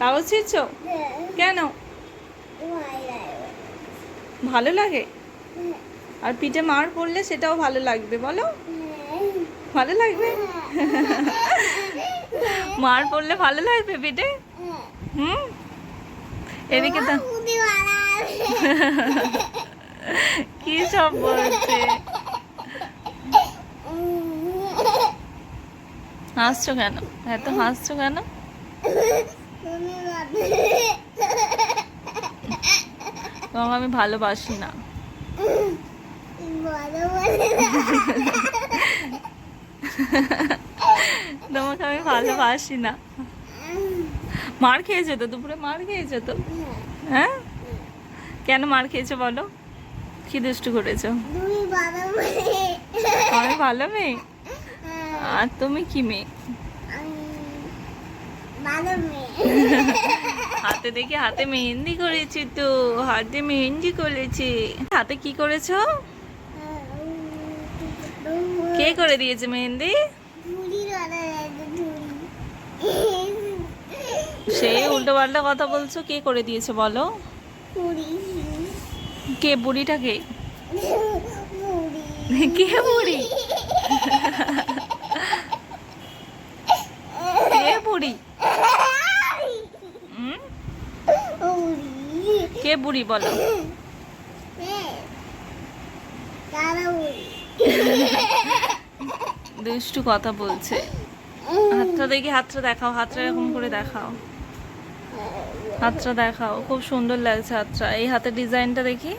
কাগজ ছিঁড়ছো? কেন? ভালো লাগে? আর পিঠে মার পড়লে সেটাও ভালো লাগবে, বলো। ভালো লাগবে? মার পড়লে ভালো লাগবে পিঠে? হুম। এদিকে তো কি সব বলছে। হাসছো কেন? এত হাসছো কেন? তোমাকে আমি ভালোবাসি না। তোমাকে আমি ভালোবাসি না। মার খেয়েছো তো, দুপুরে মার খেয়েছো তো? হ্যাঁ, কেন মার খেয়েছো বলো? কি দুষ্টু করেছো? আমি ভালো মেয়ে। আর তুমি কি মেয়ে? হাতে দেখি, হাতে মেহেন্দি করেছি তো, হাতে মেহেন্দি করেছি। হাতে কি করেছো? কে করে দিয়েছে মেহেন্দি? সে উল্টো পাল্টা কথা বলছো। কে করে দিয়েছে বলো? কে? বুড়িটা কে? কে বুড়ি? কে বুড়ি? কে বুড়ি বলো? দুষ্টু কথা বলছে। হাতটা দেখি, হাতটা দেখাও, হাতটা এরকম করে দেখাও, হাতটা দেখাও। খুব সুন্দর লাগছে হাতটা। এই হাতের ডিজাইনটা দেখি।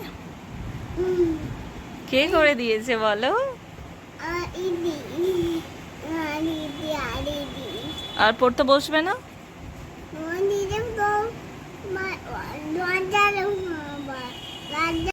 কে করে দিয়েছে বলো? আর পড়তে বসবে না?